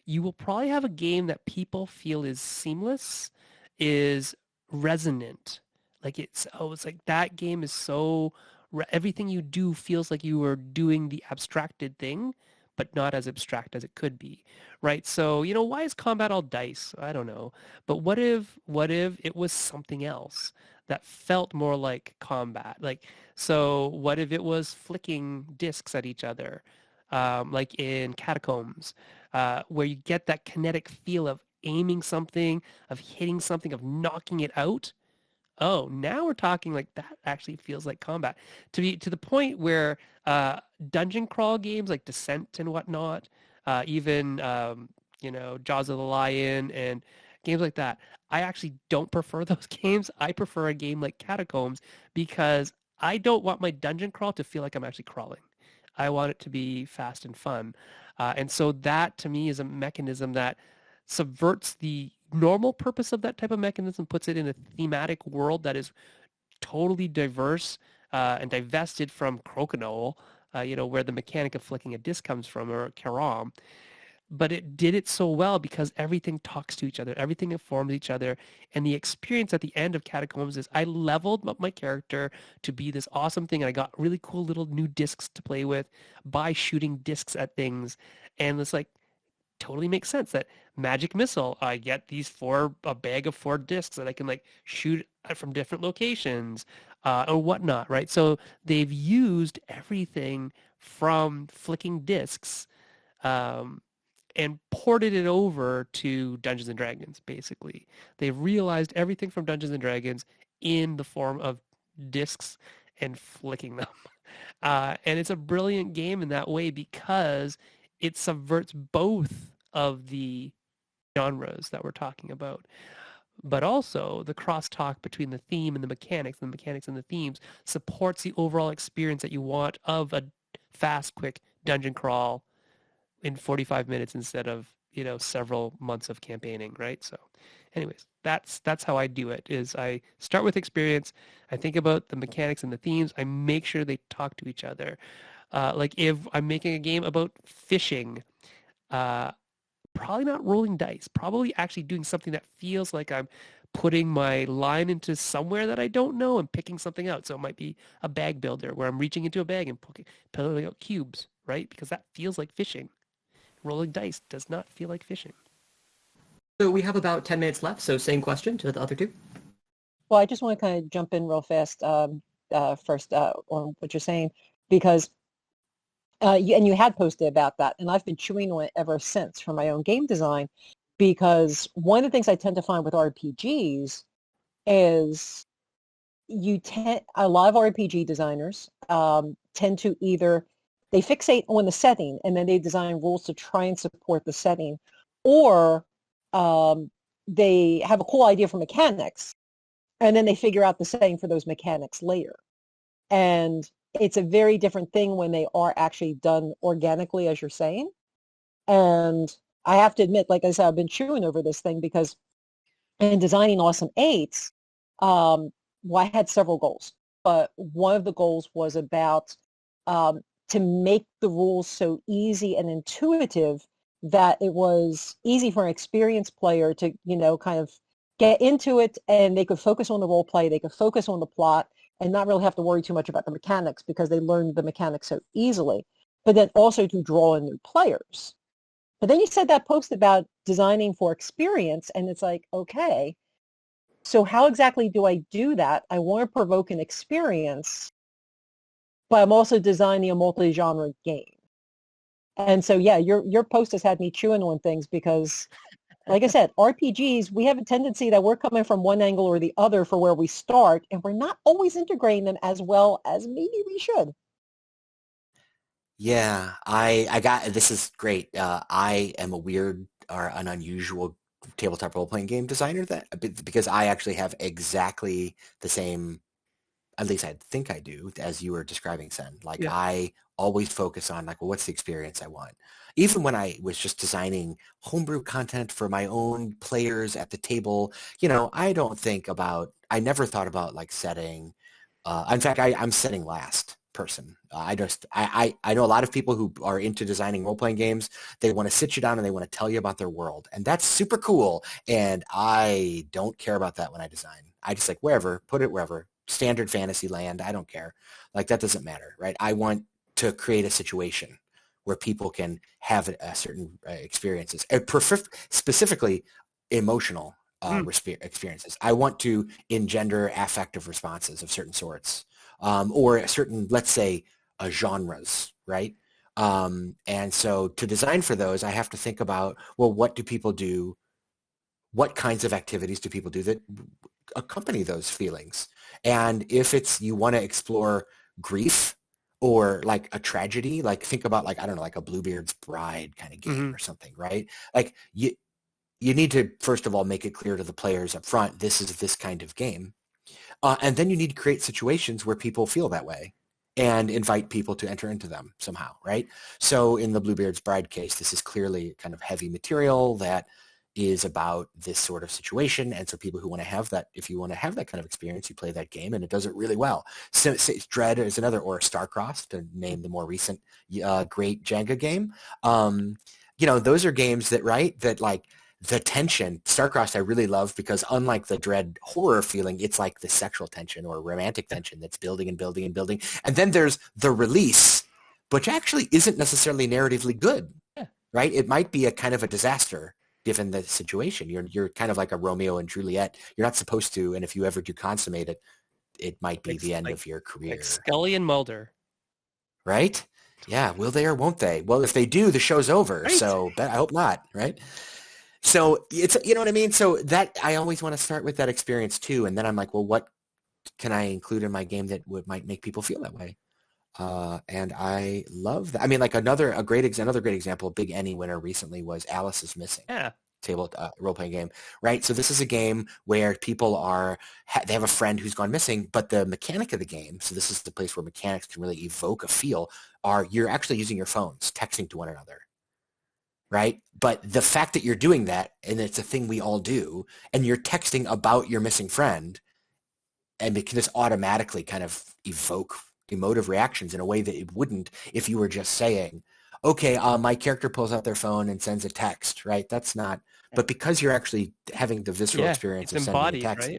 you will probably have a game that people feel is seamless, is resonant. Like it's like that game is so Everything you do feels like you are doing the abstracted thing, but not as abstract as it could be, right? So, why is combat all dice? I don't know. But what if it was something else that felt more like combat? Like, so what if it was flicking discs at each other, like in Catacombs, where you get that kinetic feel of aiming something, of hitting something, of knocking it out? Oh, now we're talking like that actually feels like combat. To the point where dungeon crawl games like Descent and whatnot, even Jaws of the Lion and games like that, I actually don't prefer those games. I prefer a game like Catacombs because I don't want my dungeon crawl to feel like I'm actually crawling. I want it to be fast and fun. And so that to me is a mechanism that subverts the normal purpose of that type of mechanism, puts it in a thematic world that is totally diverse and divested from Crokinole, where the mechanic of flicking a disc comes from, or Karam. But it did it so well because everything talks to each other, everything informs each other, and the experience at the end of Catacombs is I leveled up my character to be this awesome thing, and I got really cool little new discs to play with by shooting discs at things, and it's like totally makes sense that magic missile, I get a bag of 4 discs that I can like shoot from different locations or whatnot, right? So they've used everything from flicking discs um, and ported it over to Dungeons and Dragons, basically. They've realized everything from Dungeons and Dragons in the form of discs and flicking them. And it's a brilliant game in that way because it subverts both of the genres that we're talking about. But also the crosstalk between the theme and the mechanics and the themes supports the overall experience that you want of a fast, quick dungeon crawl in 45 minutes instead of, several months of campaigning, right? So anyways, that's how I do it, is I start with experience. I think about the mechanics and the themes. I make sure they talk to each other. Like if I'm making a game about fishing, uh, probably not rolling dice, probably actually doing something that feels like I'm putting my line into somewhere that I don't know and picking something out. So it might be a bag builder where I'm reaching into a bag and pulling out cubes, right? Because that feels like fishing. Rolling dice does not feel like fishing. So we have about 10 minutes left, so same question to the other two. Well, I just want to kind of jump in real fast first on what you're saying, because you had posted about that, and I've been chewing on it ever since for my own game design, because one of the things I tend to find with RPGs is a lot of RPG designers tend to either they fixate on the setting and then they design rules to try and support the setting, or they have a cool idea for mechanics and then they figure out the setting for those mechanics later. And it's a very different thing when they are actually done organically, as you're saying. And I have to admit, like I said, I've been chewing over this thing because in designing Awesome 8s, well, I had several goals, but one of the goals was about to make the rules so easy and intuitive that it was easy for an experienced player to, kind of get into it, and they could focus on the role play, they could focus on the plot, and not really have to worry too much about the mechanics because they learned the mechanics so easily. But then also to draw in new players. But then you said that post about designing for experience, and it's like, okay, so how exactly do I do that? I want to provoke an experience, but I'm also designing a multi-genre game. And so, yeah, your post has had me chewing on things because, like I said, RPGs, we have a tendency that we're coming from one angle or the other for where we start, and we're not always integrating them as well as maybe we should. Yeah, this is great. I am a weird or an unusual tabletop role-playing game designer because I actually have exactly the same, at least I think I do, as you were describing, Sen. Like Yeah. I always focus on like, well, what's the experience I want? Even when I was just designing homebrew content for my own players at the table, I never thought about like setting. In fact, I'm setting last person. I know a lot of people who are into designing role-playing games. They want to sit you down and they want to tell you about their world. And that's super cool. And I don't care about that when I design. I just like, wherever, put it wherever. standard fantasy land. I don't care. Like that doesn't matter, right? I want to create a situation where people can have a certain experiences, specifically emotional experiences. I want to engender affective responses of certain sorts, or certain, let's say, genres, right? And so to design for those, I have to think about, well, what do people do? What kinds of activities do people do that accompany those feelings? And if it's, you want to explore grief or like a tragedy, like think about like, I don't know, like a Bluebeard's Bride kind of game or something, right? Like you need to, first of all, make it clear to the players up front, this is this kind of game. And then you need to create situations where people feel that way and invite people to enter into them somehow, right? So in the Bluebeard's Bride case, this is clearly kind of heavy material that is about this sort of situation. And so people who want to have that, if you want to have that kind of experience, you play that game and it does it really well. So Dread is another, or Starcross, to name the more recent great Jenga game. Those are games that, right, that like the tension, Starcross I really love because unlike the Dread horror feeling, it's like the sexual tension or romantic tension that's building and building and building. And then there's the release, which actually isn't necessarily narratively good, right? It might be a kind of a disaster given the situation. You're kind of like a Romeo and Juliet. You're not supposed to, and if you ever do consummate it, it might be the end of your career. Like Scully and Mulder. Right? Yeah, will they or won't they? Well, if they do, the show's over. Right. So I hope not, right? So it's, you know what I mean? So that, I always want to start with that experience too. And then I'm like, well, what can I include in my game that might make people feel that way? And I love that. I mean, like another great example, Big Any winner recently was Alice is Missing. Yeah. Table role-playing game, right? So this is a game where people they have a friend who's gone missing, but the mechanic of the game, so this is the place where mechanics can really evoke a feel, you're actually using your phones, texting to one another, right? But the fact that you're doing that, and it's a thing we all do, and you're texting about your missing friend, and it can just automatically kind of evoke emotive reactions in a way that it wouldn't if you were just saying, okay, my character pulls out their phone and sends a text, right? That's not, but because you're actually having the visceral experience of sending a text,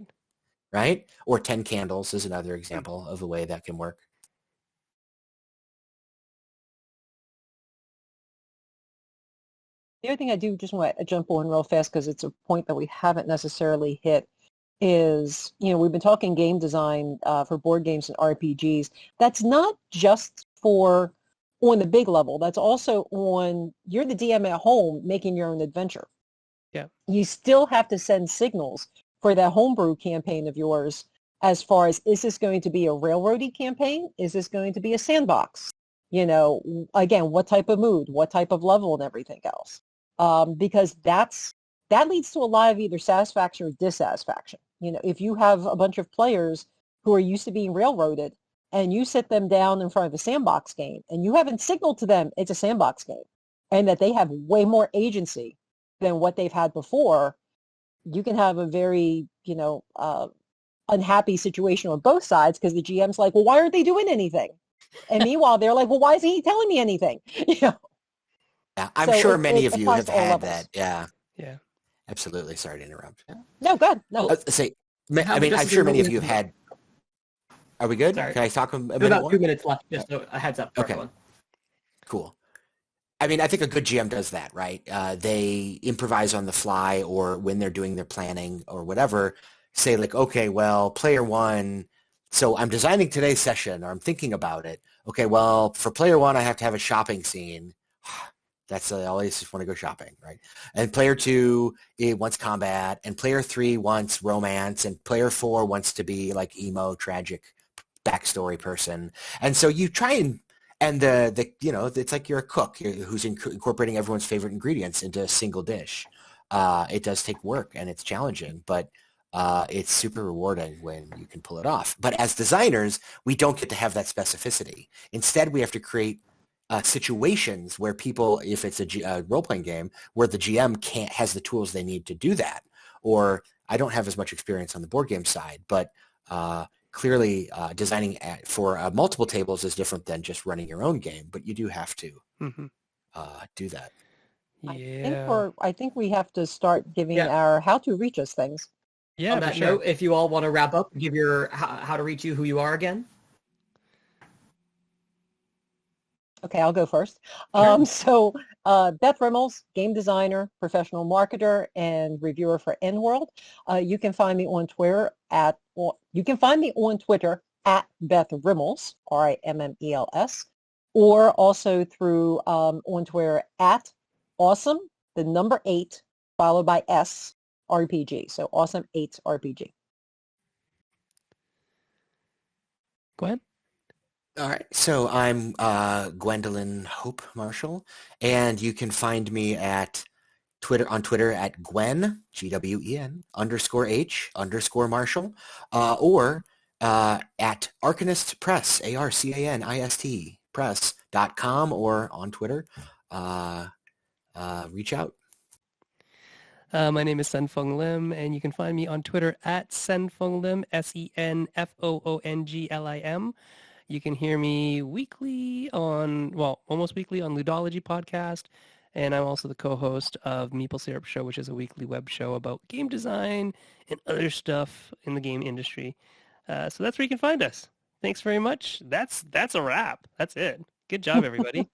right? Or 10 Candles is another example of the way that can work. The other thing I do just want to jump on real fast because it's a point that we haven't necessarily hit is, we've been talking game design for board games and RPGs. That's not just for on the big level. That's also on, you're the DM at home making your own adventure. Yeah. You still have to send signals for that homebrew campaign of yours as far as, is this going to be a railroady campaign? Is this going to be a sandbox? Again, what type of mood, what type of level and everything else. Because that leads to a lot of either satisfaction or dissatisfaction. If you have a bunch of players who are used to being railroaded and you sit them down in front of a sandbox game and you haven't signaled to them it's a sandbox game and that they have way more agency than what they've had before, you can have a very, unhappy situation on both sides because the GM's like, well, why aren't they doing anything? And meanwhile, they're like, well, why isn't he telling me anything? Yeah, I'm sure many of you have had levels. that. Yeah. Yeah. Absolutely. Sorry to interrupt. No, good. No. I'm sure many of you have had. Are we good? Sorry. Can I talk a minute about more? 2 minutes left. Just a heads up for everyone. Cool. I mean, I think a good GM does that, right? They improvise on the fly, or when they're doing their planning or whatever, say like, okay, well, player one, so I'm designing today's session, or I'm thinking about it. Okay, well, for player one, I have to have a shopping scene. That's I always just want to go shopping, right? And player two, it wants combat, and player three wants romance, and player four wants to be like emo, tragic backstory person. And so you try and it's like you're a cook who's incorporating everyone's favorite ingredients into a single dish. It does take work and it's challenging, but it's super rewarding when you can pull it off. But as designers, we don't get to have that specificity. Instead, we have to create situations where people, if it's a role-playing game, where the GM has the tools they need to do that. Or I don't have as much experience on the board game side, but clearly designing for multiple tables is different than just running your own game, but you do have to do that. Yeah. I think we have to start giving our how to reach us things. Yeah, On for that sure. note, if you all want to wrap up, give your how to reach you, who you are again. Okay, I'll go first. Sure. Beth Rimmels, game designer, professional marketer, and reviewer for N-World. You can find me on Twitter at Beth Rimmels, Rimmels, or also through on Twitter at awesome, the number 8, followed by S RPG. So awesome 8 RPG. Gwen? All right. So I'm Gwendolyn Hope Marshall, and you can find me at Twitter at Gwen, Gwen, _H _Marshall, or at Arcanist Press, ARCANIST Press.com, or on Twitter. Reach out. My name is Sen-Foong Lim, and you can find me on Twitter at Sen-Foong Lim, SenFoonglim. You can hear me weekly almost weekly on Ludology podcast, and I'm also the co-host of Meeple Syrup Show, which is a weekly web show about game design and other stuff in the game industry. So that's where you can find us. Thanks very much. That's a wrap. That's it. Good job, everybody.